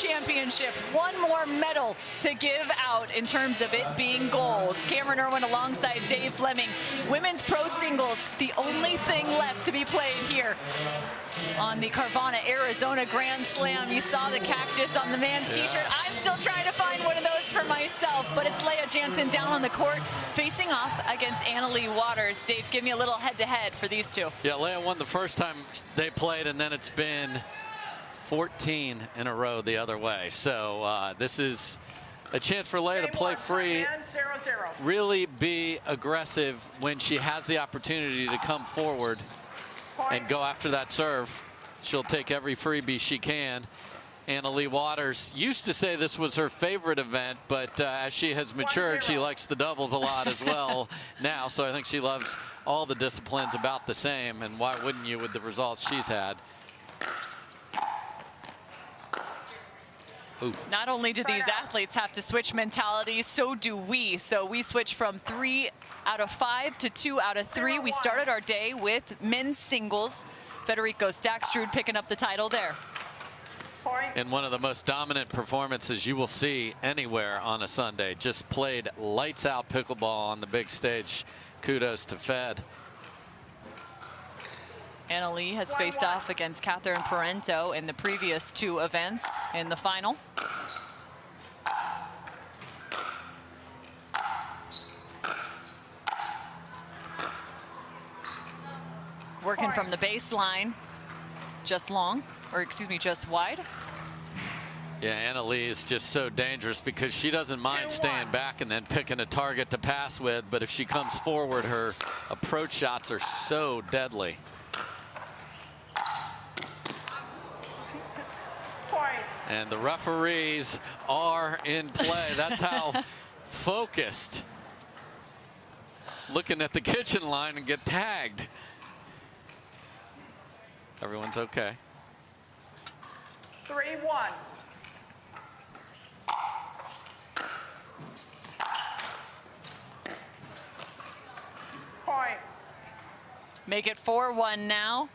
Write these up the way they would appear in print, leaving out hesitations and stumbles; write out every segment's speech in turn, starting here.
championship. One more medal to give out in terms of it being gold. Cameron Irwin alongside Dave Fleming. Women's pro singles, the only thing left to be played here on the Carvana Arizona Grand Slam. You saw the cactus on the man's t-shirt. I'm still trying to find one of those for myself, but it's Leigh Jansen down on the court facing off against Leigh Waters. Dave, give me a little head-to-head for these two. Yeah, Leigh won the first time they played, and then it's been 14 in a row the other way. So this is a chance for Leigh to play free, really be aggressive when she has the opportunity to come forward and go after that serve. She'll take every freebie she can. Leigh Waters used to say this was her favorite event, but as she has matured, she likes the doubles a lot as well now. So I think she loves all the disciplines about the same, and why wouldn't you with the results she's had? Ooh. Not only do these athletes have to switch mentalities, so do we. So we switch from 3 out of 5 to 2 out of 3. We started our day with men's singles. Federico Stackstrud picking up the title there. In one of the most dominant performances you will see anywhere on a Sunday. Just played lights out pickleball on the big stage. Kudos to Fed. Leigh has faced off against Catherine Parento in the previous 2 events in the final. Working from the baseline, just long, or excuse me, just wide. Yeah, Leigh is just so dangerous because she doesn't mind staying back and then picking a target to pass with, but if she comes forward, her approach shots are so deadly. And the referees are in play. That's how focused. Looking at the kitchen line and get tagged. Everyone's okay. 3-1. Point. Make it 4-1 now.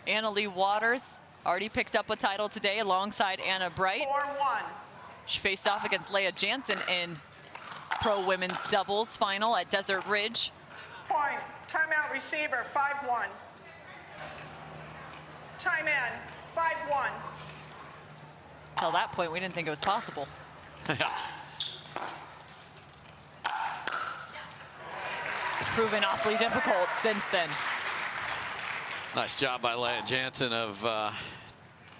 Leigh Waters already picked up a title today alongside Anna Bright. 4-1. She faced off against Leigh Jansen in pro women's doubles final at Desert Ridge. Point. Timeout receiver, 5-1. Time in, 5-1. Till that point, we didn't think it was possible. Proven awfully difficult since then. Nice job by Leigh Jansen of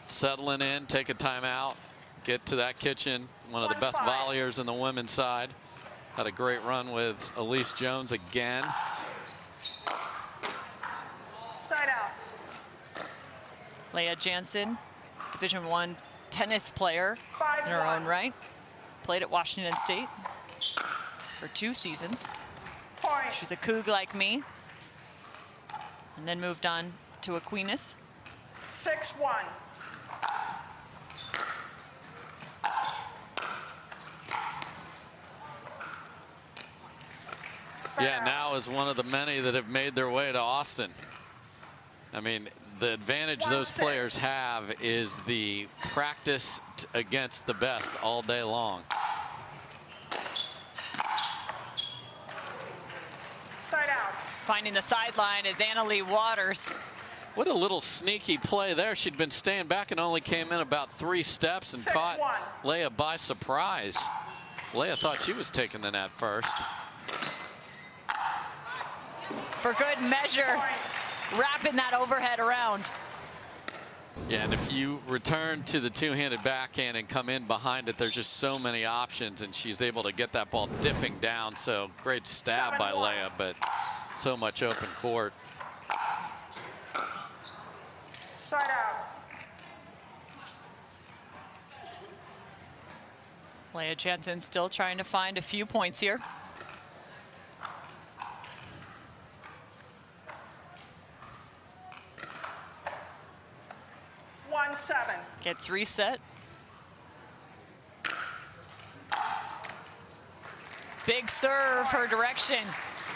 settling in, take a timeout, get to that kitchen. One of the best volleyers in the women's side. Had a great run with Elise Jones again. Side out. Leigh Jansen, Division I tennis player in her own right. Played at Washington State for 2 seasons. Point. She's a Coug like me. And then moved on to Aquinas. 6-1. Yeah, now is one of the many that have made their way to Austin. I mean, the advantage those players have is the practice against the best all day long. Side out. Finding the sideline is Leigh Waters. What a little sneaky play there. She'd been staying back and only came in about 3 steps and caught Leigh by surprise. Leigh thought she was taking the net first. For good measure, wrapping that overhead around. Yeah, and if you return to the 2-handed backhand and come in behind it, there's just so many options, and she's able to get that ball dipping down. So great stab by Leigh, but so much open court. Side out. Leigh Jansen still trying to find a few points here. 1-7. Gets reset. Big serve her direction.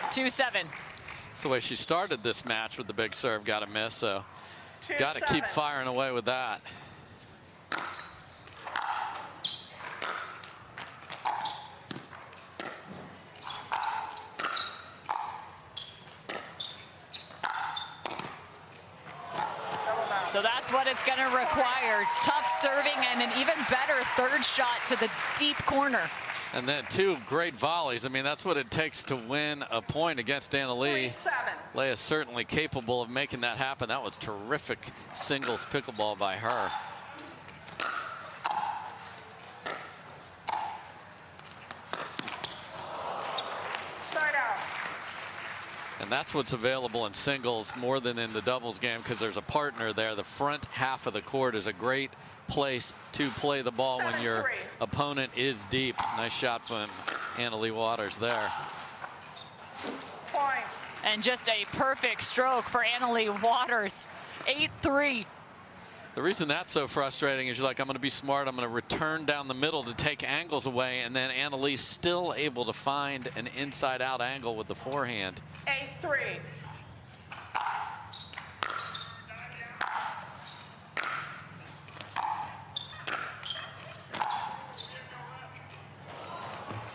2-7. That's the way she started this match with the big serve. Got a miss, so got to keep firing away with that. So that's what it's going to require. Tough serving and an even better third shot to the deep corner. And then 2 great volleys. I mean, that's what it takes to win a point against Leigh. Leigh is certainly capable of making that happen. That was terrific singles pickleball by her. Side out. And that's what's available in singles more than in the doubles game, because there's a partner there. The front half of the court is a great place to play the ball when your opponent is deep. Nice shot from Leigh Waters there. Point. And just a perfect stroke for Leigh Waters. 8-3. The reason that's so frustrating is you're like, I'm going to be smart. I'm going to return down the middle to take angles away. And then Leigh still able to find an inside out angle with the forehand. 8-3.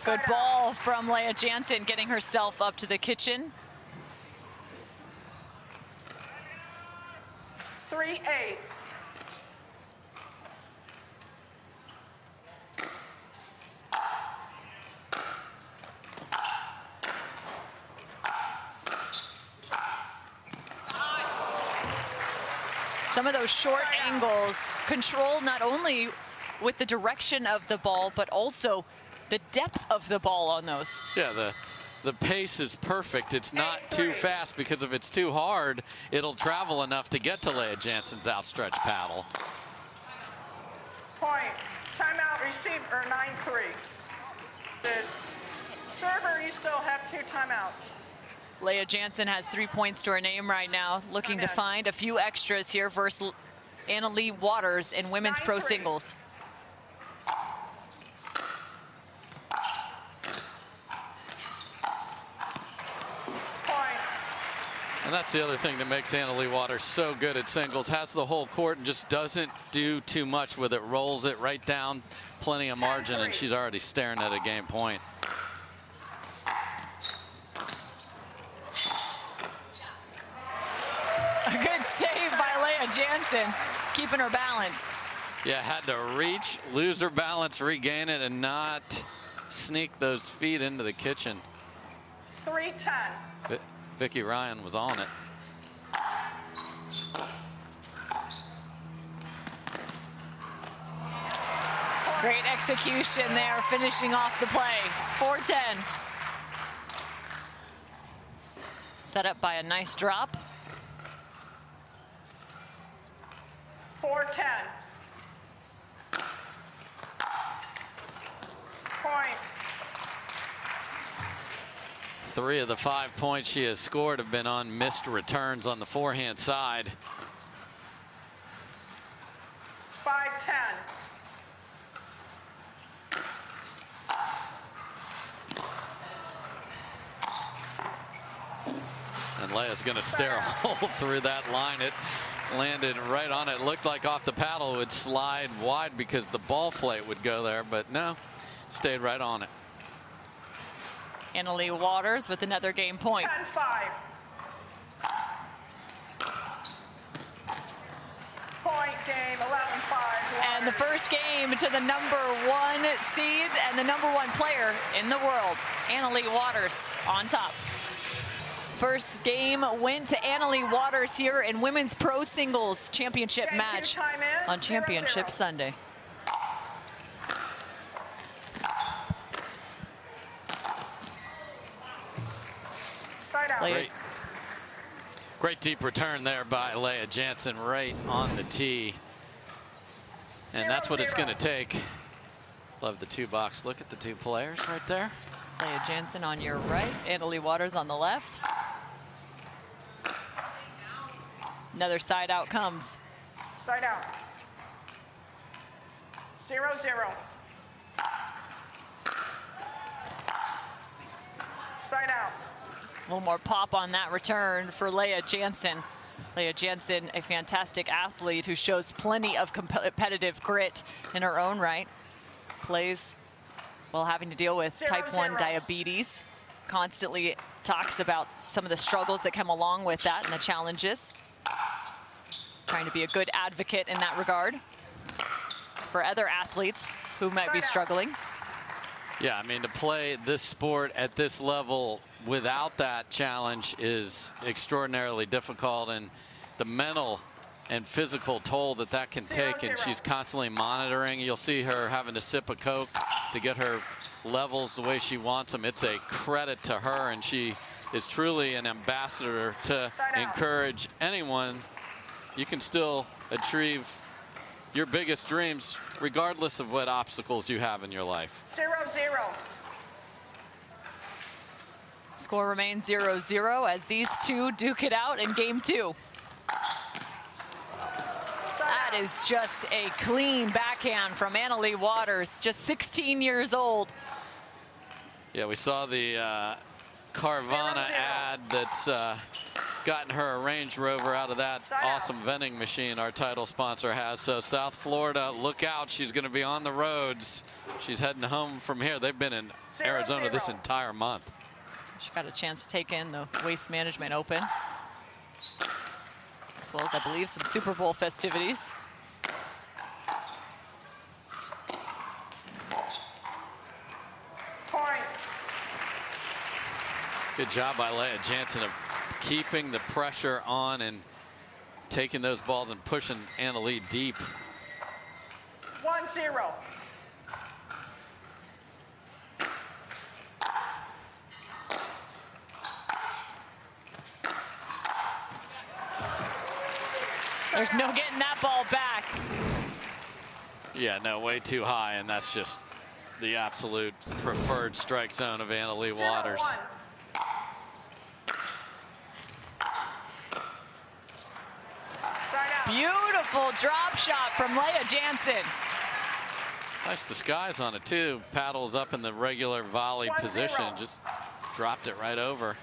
Good ball from Leigh Jansen, getting herself up to the kitchen. 3-8. Some of those short angles control not only with the direction of the ball, but also the depth of the ball on those. Yeah, the pace is perfect. It's not too fast, because if it's too hard, it'll travel enough to get to Leigh Jansen's outstretched paddle. Point. Timeout receiver 9-3. Server, you still have 2 timeouts. Leigh Jansen has 3 points to her name right now, looking to find a few extras here versus Leigh Waters in women's pro singles. And that's the other thing that makes Leigh Waters so good at singles. Has the whole court and just doesn't do too much with it. Rolls it right down, plenty of margin, and she's already staring at a game point. A good save by Leigh Jansen, keeping her balance. Yeah, had to reach, lose her balance, regain it, and not sneak those feet into the kitchen. 3-10. Vicky Ryan was on it. Great execution there, finishing off the play. 4-10. Set up by a nice drop. 4-10. Point. 3 of the 5 points she has scored have been on missed returns on the forehand side. 5-10. And Leia's going to stare a hole through that line. It landed right on it. Looked like off the paddle it would slide wide because the ball flight would go there, but no, stayed right on it. Leigh Waters with another game point. 10-5. Point game, 11-5. And the first game to the #1 seed and the #1 player in the world, Leigh Waters, on top. First game went to Leigh Waters here in Women's Pro Singles Championship match on Championship Sunday. Great deep return there by Leigh Jansen right on the tee. And that's what it's going to take. Love the 2-box. Look at the 2 players right there. Leigh Jansen on your right, Leigh Waters on the left. Another side out comes. Side out. 0-0. Side out. A little more pop on that return for Leigh Jansen. Leigh Jansen, a fantastic athlete who shows plenty of competitive grit in her own right. Plays while having to deal with type 1 diabetes. Constantly talks about some of the struggles that come along with that and the challenges. trying to be a good advocate in that regard for other athletes who might be struggling. Yeah, I mean, to play this sport at this level without that challenge is extraordinarily difficult, and the mental and physical toll that that can take, and she's constantly monitoring. You'll see her having to sip a Coke to get her levels the way she wants them. It's a credit to her, and she is truly an ambassador to encourage anyone. You can still achieve your biggest dreams regardless of what obstacles you have in your life. 0-0. Score remains 0-0 as these two duke it out in game 2. That is just a clean backhand from Leigh Waters, just 16 years old. Yeah, we saw the Carvana ad that's gotten her a Range Rover out of that awesome vending machine our title sponsor has. So South Florida, look out, she's going to be on the roads. She's heading home from here. They've been in Arizona this entire month. She got a chance to take in the Waste Management Open, as well as, I believe, some Super Bowl festivities. Point. Good job by Leigh Jansen of keeping the pressure on and taking those balls and pushing Leigh deep. 1-0. There's no getting that ball back. Yeah, no, way too high, and that's just the absolute preferred strike zone of Leigh Waters. 0-1. Beautiful drop shot from Leigh Jansen. Nice disguise on it too. Paddles up in the regular volley 1-0. position, just dropped it right over.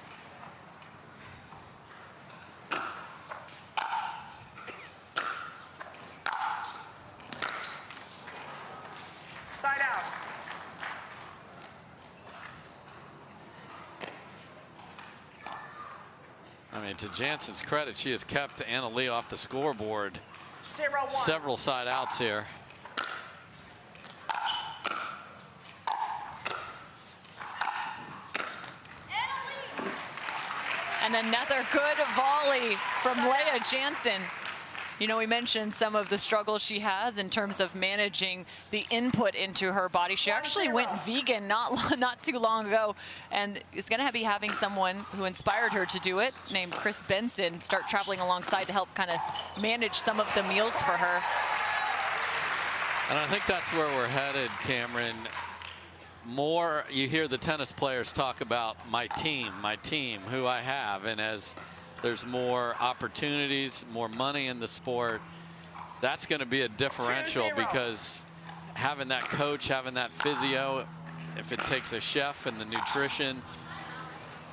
Side out. I mean, to Jansen's credit, she has kept Leigh off the scoreboard 0-1. several side outs here. And another good volley from Leigh Jansen. You know, we mentioned some of the struggles she has in terms of managing the input into her body. She actually went vegan not too long ago, and is going to be having someone who inspired her to do it, named Chris Benson, start traveling alongside to help kind of manage some of the meals for her. And I think that's where we're headed, Cameron. More, you hear the tennis players talk about my team, who I have, and as there's more opportunities, more money in the sport, that's going to be a differential, 2-0. because having that coach, having that physio, if it takes a chef and the nutrition,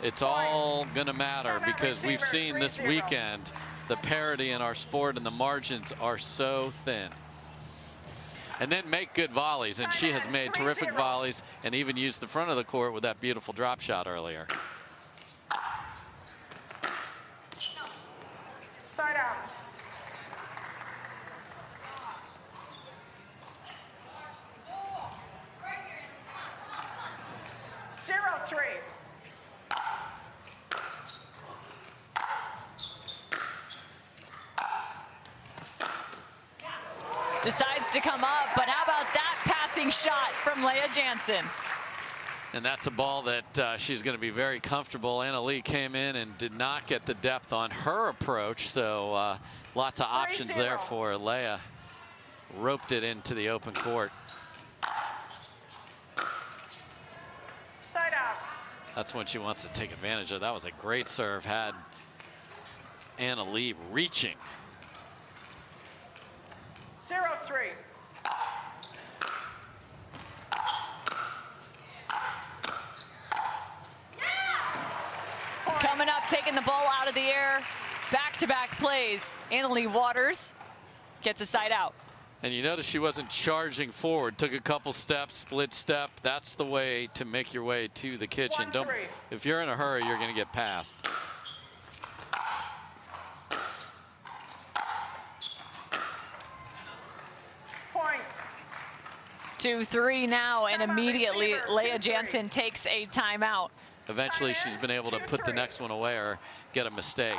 it's all going to matter, because we've seen this weekend the parity in our sport and the margins are so thin. And then make good volleys, and she has made terrific volleys and even used the front of the court with that beautiful drop shot earlier. Side out. Zero, 3. Decides to come up, but how about that passing shot from Leigh Jansen? And that's a ball that she's going to be very comfortable. Leigh came in and did not get the depth on her approach, so lots of options there for Leigh. Roped it into the open court. Side out. That's when she wants to take advantage of. That was a great serve, had Leigh reaching. 0, 3. Coming up, taking the ball out of the air. Back-to-back plays. Leigh Waters gets a side out. And you notice she wasn't charging forward. Took a couple steps, split step. That's the way to make your way to the kitchen. 1-3. If you're in a hurry, you're going to get passed. 2-3 now, and Timeout, immediately receiver, Leigh 2-3. Jansen takes a timeout. Eventually, she's been able to put the next one away or get a mistake.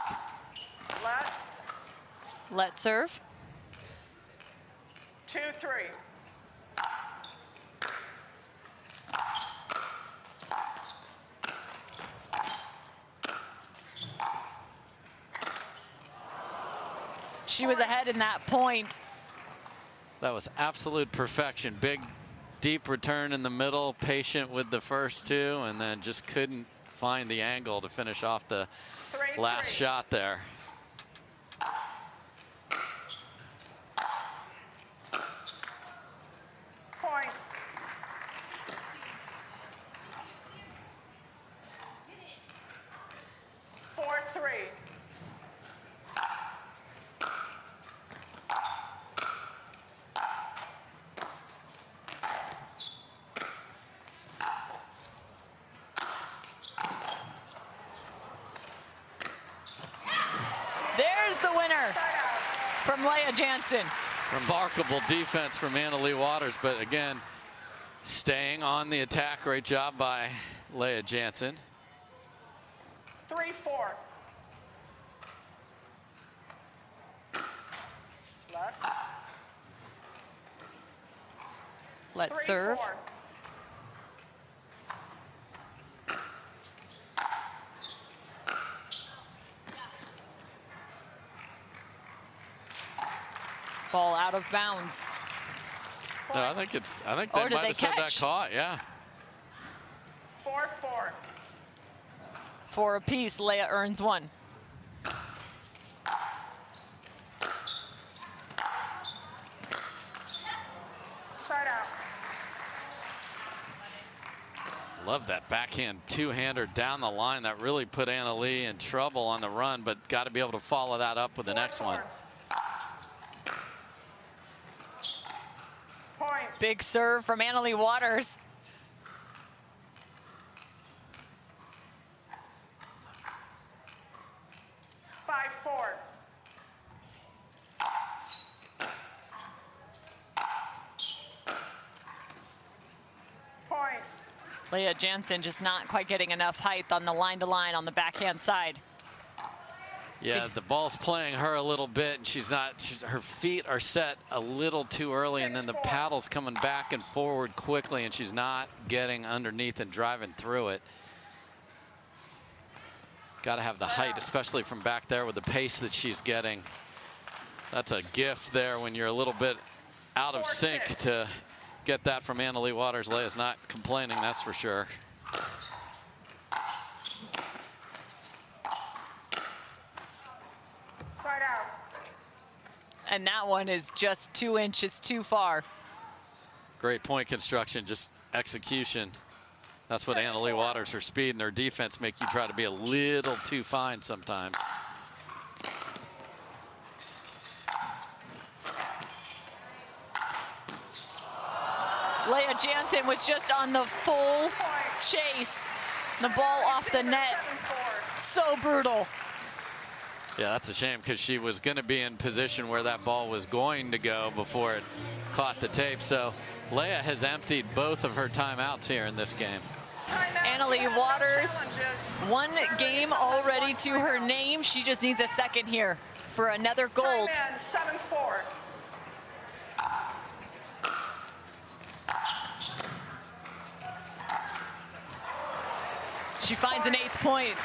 Let serve. 2-3. She was ahead in that point. That was absolute perfection. Big, deep return in the middle, patient with the first two, and then just couldn't find the angle to finish off the last shot there. Point. Four, 3. There's the winner from Leigh Jansen. Remarkable defense from Leigh Waters, but again, staying on the attack. Great job by Leigh Jansen. 3-4. Left. Let serve. 3-4. Ball out of bounds. No, I think Or they did might they have said that catch? caught, yeah. 4-4. 4 apiece, Leigh earns 1. Side out. Love that backhand two-hander down the line. That really put Leigh in trouble on the run, but got to be able to follow that up with the next one. Point. Big serve from Leigh Waters. Five, 4. Point. Leigh Jansen just not quite getting enough height on the line-to-line on the backhand side. Yeah, the ball's playing her a little bit, and her feet are set a little too early, and then the 6-4. paddle's coming back and forward quickly, and she's not getting underneath and driving through it. Got to have the height, especially from back there with the pace that she's getting. That's a gift there when you're a little bit out of sync 4-6. to get that from Leigh Waters. Leigh's not complaining, that's for sure. Side out. And that one is just 2 inches too far. Great point construction, just execution. That's what 6-4. Leigh Waters, her speed and her defense make you try to be a little too fine sometimes. Leigh Jansen was just on the full chase. The ball off the net. 7-4. So brutal. Yeah, that's a shame because she was going to be in position where that ball was going to go before it caught the tape. So Leigh has emptied both of her timeouts here in this game. Leigh Waters, 1 game already to her name. She just needs a second here for another gold. 7-4. She finds an 8th point.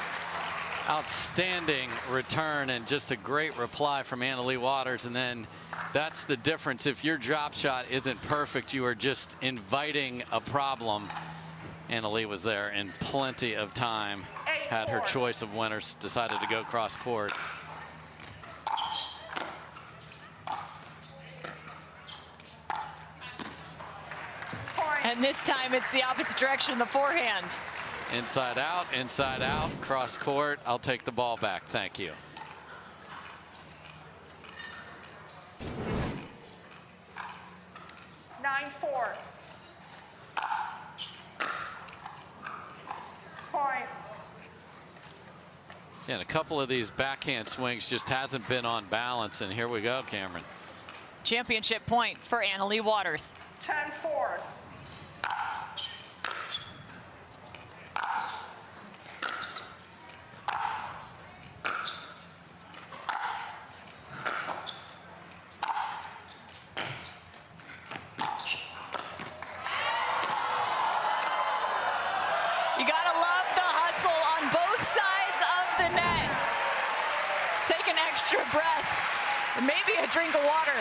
Outstanding return and just a great reply from Leigh Waters. And then that's the difference. If your drop shot isn't perfect, you are just inviting a problem. Leigh was there in plenty of time. Had her choice of winners, decided to go cross court. And this time it's the opposite direction, the forehand. Inside out, cross court. I'll take the ball back. Thank you. Nine, 4. Point. Yeah, and a couple of these backhand swings just hasn't been on balance. And here we go, Cameron. Championship point for Leigh Waters. 10-4. You gotta love the hustle on both sides of the net. Take an extra breath, maybe a drink of water.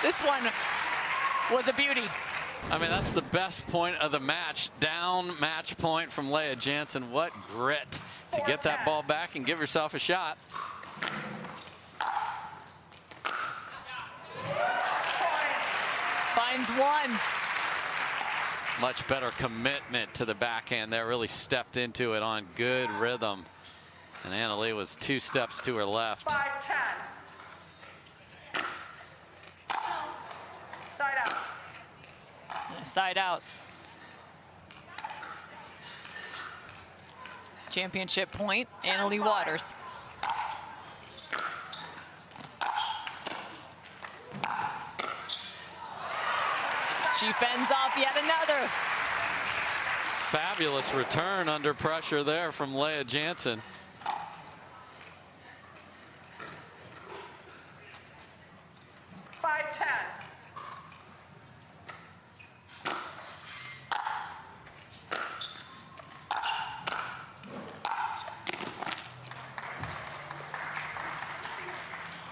This one was a beauty. I mean, that's the best point of the match. Down match point from Leigh Jansen. What grit to get that ball back and give yourself a shot. Finds one. Much better commitment to the backhand there. Really stepped into it on good rhythm. And Leigh was 2 steps to her left. 5-10. Side out. Side out. Championship point, Leigh Waters. She fends off yet another. Fabulous return under pressure there from Leigh Jansen.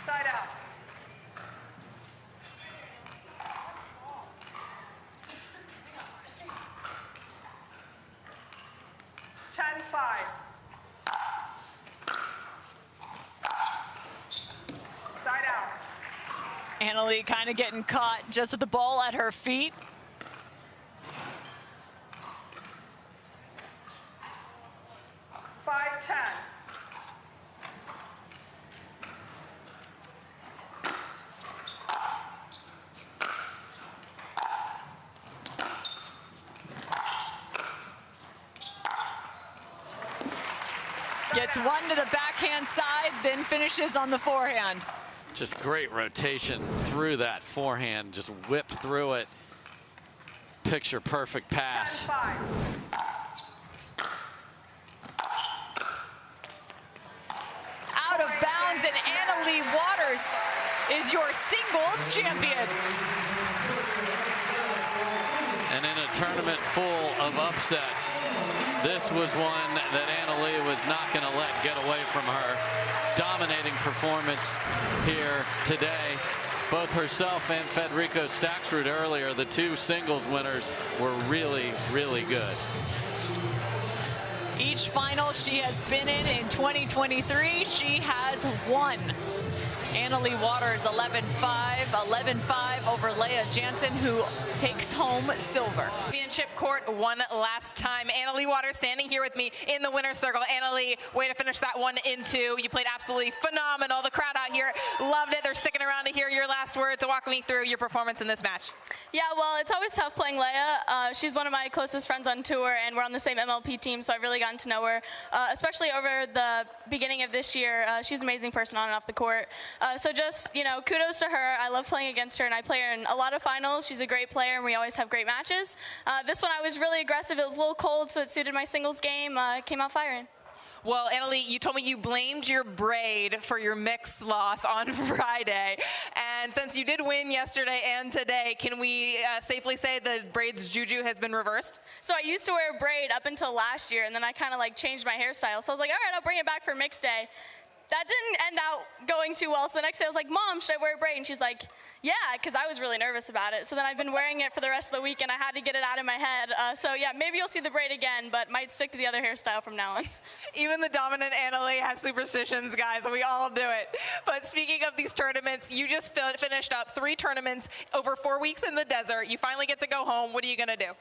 Side out. Side out. Leigh kind of getting caught just with the ball at her feet. Gets one to the backhand side, then finishes on the forehand. Just great rotation through that forehand, just whipped through it. Picture perfect pass. 10-5. Out of bounds, and Leigh Waters is your singles champion. And in a tournament full of upsets, this was one that Leigh was not going to let get away from her. Dominating performance here today. Both herself and Federico Staksrud earlier, the 2 singles winners, were really, really good. Each final she has been in 2023, she has won. Leigh Waters 11-5, 11-5 over Leigh Jansen, who takes home silver. Championship court one last time. Leigh Waters standing here with me in the winner's circle. Leigh, way to finish that one in 2. You played absolutely phenomenal. The crowd out here loved it. They're sticking around to hear your last words. So walk me through your performance in this match. Yeah, well, it's always tough playing Leigh. She's one of my closest friends on tour, and we're on the same MLP team, so I've really gotten to know her, especially over the beginning of this year. She's an amazing person on and off the court. So just, you know, kudos to her. I love playing against her, and I play her in a lot of finals. She's a great player, and we always have great matches. This one I was really aggressive. It was a little cold, so it suited my singles game. Came out firing. Well, Leigh, you told me you blamed your braid for your mixed loss on Friday. And since you did win yesterday and today, can we safely say the braid's juju has been reversed? So I used to wear a braid up until last year, and then I kind of like changed my hairstyle. So I was like, all right, I'll bring it back for mixed day. That didn't end out going too well. So the next day I was like, Mom, should I wear a braid? And she's like, yeah, because I was really nervous about it. So then I've been wearing it for the rest of the week, and I had to get it out of my head. So yeah, maybe you'll see the braid again, but might stick to the other hairstyle from now on. Even the dominant Leigh has superstitions, guys. We all do it. But speaking of these tournaments, you just finished up 3 tournaments over 4 weeks in the desert. You finally get to go home. What are you going to do?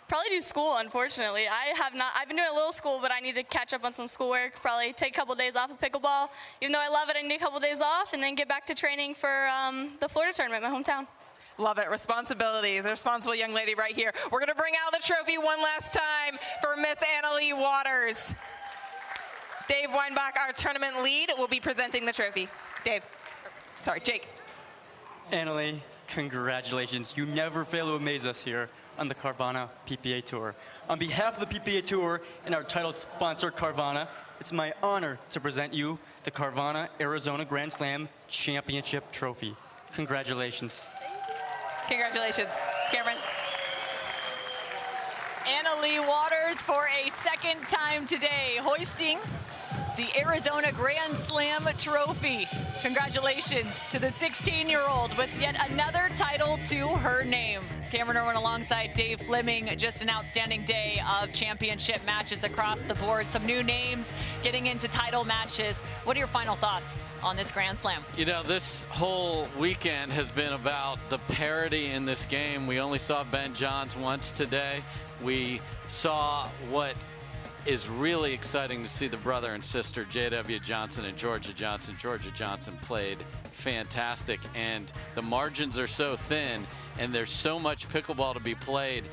Probably do school, unfortunately. I've been doing a little school, but I need to catch up on some schoolwork. Probably take a couple days off of pickleball. Even though I love it, I need a couple days off, and then get back to training for the Florida tournament, my hometown. Love it. Responsibilities. A responsible young lady right here. We're going to bring out the trophy one last time for Miss Leigh Waters. Dave Weinbach, our tournament lead, will be presenting the trophy. Dave. Sorry, Jake. Annalie, congratulations. You never fail to amaze us here on the Carvana PPA Tour. On behalf of the PPA Tour and our title sponsor, Carvana, it's my honor to present you the Carvana Arizona Grand Slam Championship Trophy. Congratulations. Congratulations, Cameron. Leigh Waters for a second time today, hoisting the Arizona Grand Slam Trophy. Congratulations to the 16-year-old with yet another title to her name. Cameron Irwin alongside Dave Fleming. Just an outstanding day of championship matches across the board. Some new names getting into title matches. What are your final thoughts on this Grand Slam? You know, this whole weekend has been about the parity in this game. We only saw Ben Johns once today. We saw what is really exciting to see the brother and sister, J.W. Jansen and Georgia Johnson. Georgia Johnson played fantastic, and the margins are so thin, and there's so much pickleball to be played.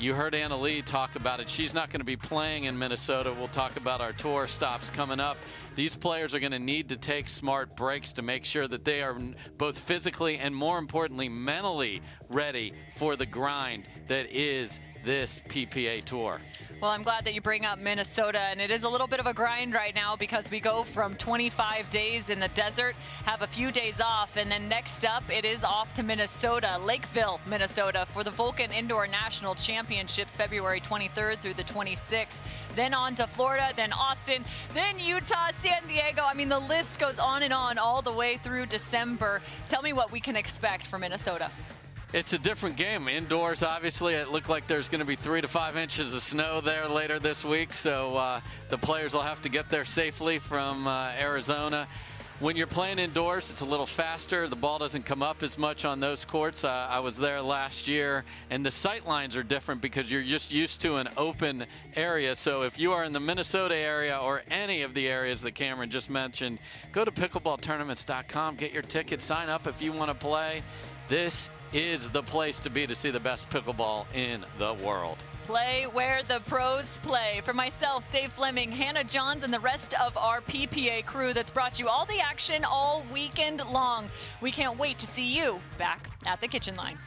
You heard Leigh talk about it. She's not going to be playing in Minnesota. We'll talk about our tour stops coming up. These players are going to need to take smart breaks to make sure that they are both physically and, more importantly, mentally ready for the grind that is this PPA Tour. Well, I'm glad that you bring up Minnesota, and it is a little bit of a grind right now because we go from 25 days in the desert, have a few days off, and then next up it is off to Minnesota, Lakeville, Minnesota, for the Vulcan Indoor National Championships, February 23rd through the 26th. Then on to Florida, then Austin, then Utah, San Diego. I mean, the list goes on and on all the way through December. Tell me what we can expect from Minnesota. It's a different game. Indoors, obviously, it looked like there's going to be 3 to 5 inches of snow there later this week, so the players will have to get there safely from Arizona. When you're playing indoors, it's a little faster. The ball doesn't come up as much on those courts. I was there last year, and the sight lines are different because you're just used to an open area. So if you are in the Minnesota area or any of the areas that Cameron just mentioned, go to pickleballtournaments.com, get your ticket, sign up if you want to play. This is the place to be to see the best pickleball in the world. Play where the pros play. For myself, Dave Fleming, Hannah Johns, and the rest of our PPA crew that's brought you all the action all weekend long. We can't wait to see you back at the kitchen line.